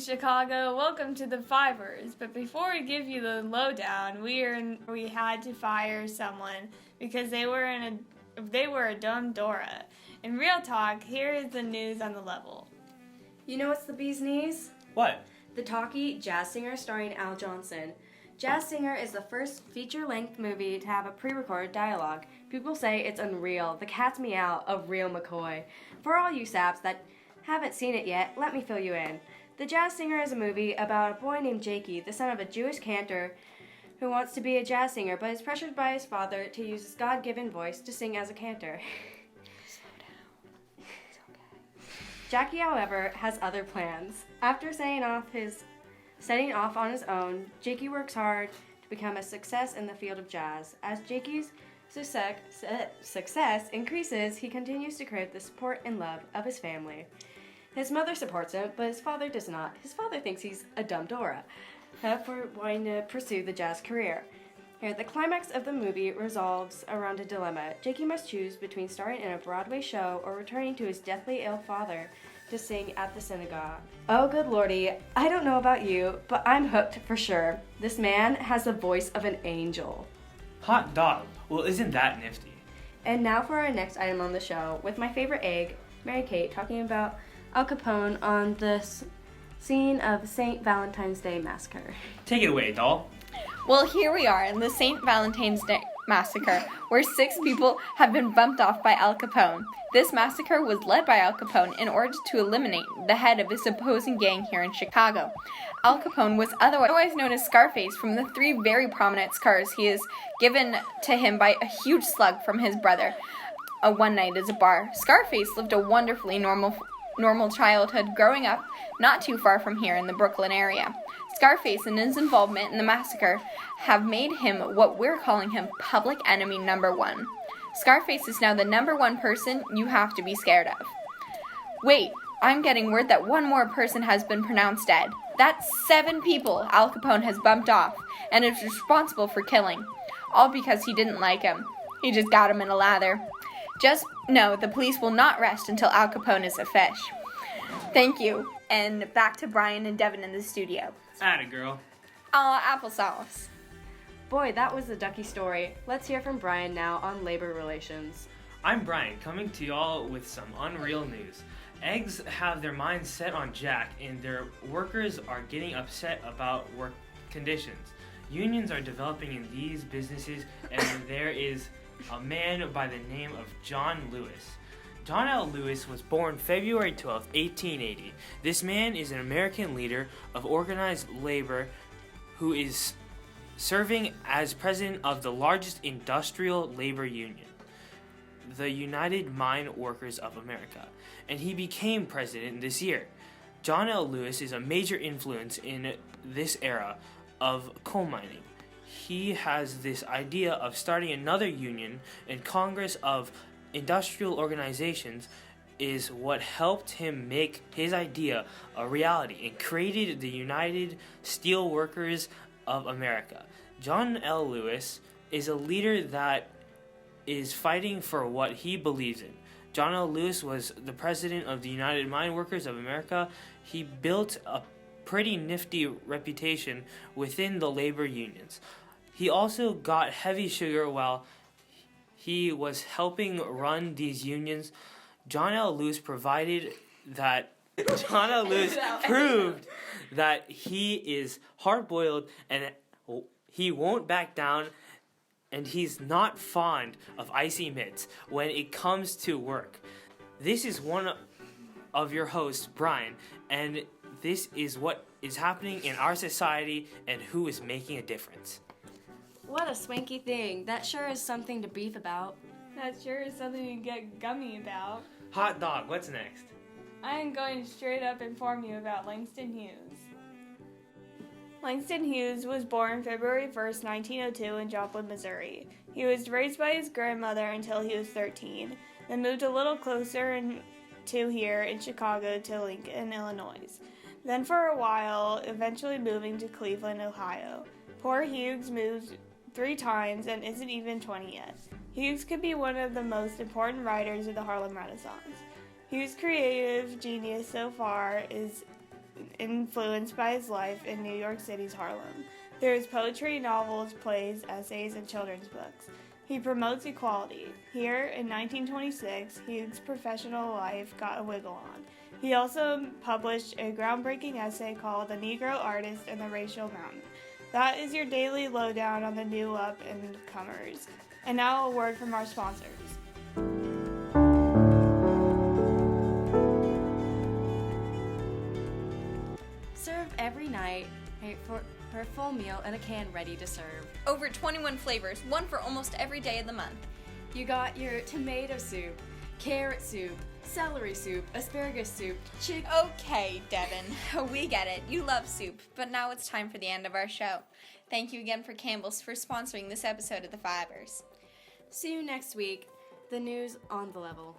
Chicago. Welcome to the Fivers. But before we give you the lowdown, we had to fire someone because they were a dumb Dora. In real talk, here is the news on the level. You know what's the bee's knees? What? The talkie Jazz Singer starring Al Johnson. Jazz Singer is the first feature-length movie to have a pre-recorded dialogue. People say it's unreal, the cat's meow of real McCoy. For all you saps that haven't seen it yet, let me fill you in. The Jazz Singer is a movie about a boy named Jakey, the son of a Jewish cantor who wants to be a jazz singer, but is pressured by his father to use his God-given voice to sing as a cantor. Slow down. It's okay. Jackie, however, has other plans. After setting off on his own, Jakey works hard to become a success in the field of jazz. As Jakey's success increases, he continues to crave the support and love of his family. His mother supports him, but his father does not. His father thinks he's a dumb Dora for wanting to pursue the jazz career. Here, the climax of the movie resolves around a dilemma. Jakey must choose between starring in a Broadway show or returning to his deathly ill father to sing at the synagogue. Oh, good lordy, I don't know about you, but I'm hooked for sure. This man has the voice of an angel. Hot dog. Well, isn't that nifty? And now for our next item on the show, with my favorite egg, Mary Kate, talking about Al Capone on the scene of St. Valentine's Day Massacre. Take it away, doll. Well, here we are in the St. Valentine's Day Massacre, where 6 people have been bumped off by Al Capone. This massacre was led by Al Capone in order to eliminate the head of his opposing gang here in Chicago. Al Capone was otherwise known as Scarface from the 3 very prominent scars he is given to him by a huge slug from his brother one night at a bar. Scarface lived a wonderfully normal childhood growing up not too far from here in the Brooklyn area. Scarface and his involvement in the massacre have made him what we're calling him public enemy number 1. Scarface is now the number 1 person you have to be scared of. Wait, I'm getting word that 1 more person has been pronounced dead. That's 7 people Al Capone has bumped off and is responsible for killing. All because he didn't like him. He just got him in a lather. Just know the police will not rest until Al Capone is a fish. Thank you. And back to Brian and Devin in the studio. Atta girl. Applesauce. Boy, that was a ducky story. Let's hear from Brian now on labor relations. I'm Brian, coming to y'all with some unreal news. Eggs have their minds set on Jack, and their workers are getting upset about work conditions. Unions are developing in these businesses, and there is a man by the name of John Lewis. John L. Lewis was born February 12, 1880. This man is an American leader of organized labor who is serving as president of the largest industrial labor union, the United Mine Workers of America, and he became president this year. John L. Lewis is a major influence in this era of coal mining. He has this idea of starting another union, and Congress of Industrial Organizations is what helped him make his idea a reality and created the United Steel Workers of America. John L. Lewis is a leader that is fighting for what he believes in. John L. Lewis was the president of the United Mine Workers of America. He built a pretty nifty reputation within the labor unions. He also got heavy sugar while he was helping run these unions. John L. Lewis proved that he is hard-boiled and he won't back down, and he's not fond of icy mitts when it comes to work. This is one of your hosts, Brian, and this is what is happening in our society and who is making a difference. What a swanky thing. That sure is something to beef about. That sure is something to get gummy about. Hot dog, what's next? I am going to straight up inform you about Langston Hughes. Langston Hughes was born February 1st, 1902 in Joplin, Missouri. He was raised by his grandmother until he was 13, then moved a little closer to here in Chicago to Lincoln, Illinois. Then for a while, eventually moving to Cleveland, Ohio. Poor Hughes moved 3 times and isn't even 20 yet. Hughes could be one of the most important writers of the Harlem Renaissance. Hughes' creative genius so far is influenced by his life in New York City's Harlem. Through his poetry, novels, plays, essays, and children's books, he promotes equality. Here, in 1926, Hugh's professional life got a wiggle on. He also published a groundbreaking essay called The Negro Artist and the Racial Mountain. That is your daily lowdown on the new up-and-comers. And now a word from our sponsors. Serve every night for a full meal and a can ready to serve. Over 21 flavors, one for almost every day of the month. You got your tomato soup, carrot soup, celery soup, asparagus soup, Okay, Devin, we get it. You love soup, but now it's time for the end of our show. Thank you again for Campbell's for sponsoring this episode of The Fibers. See you next week. The news on the level.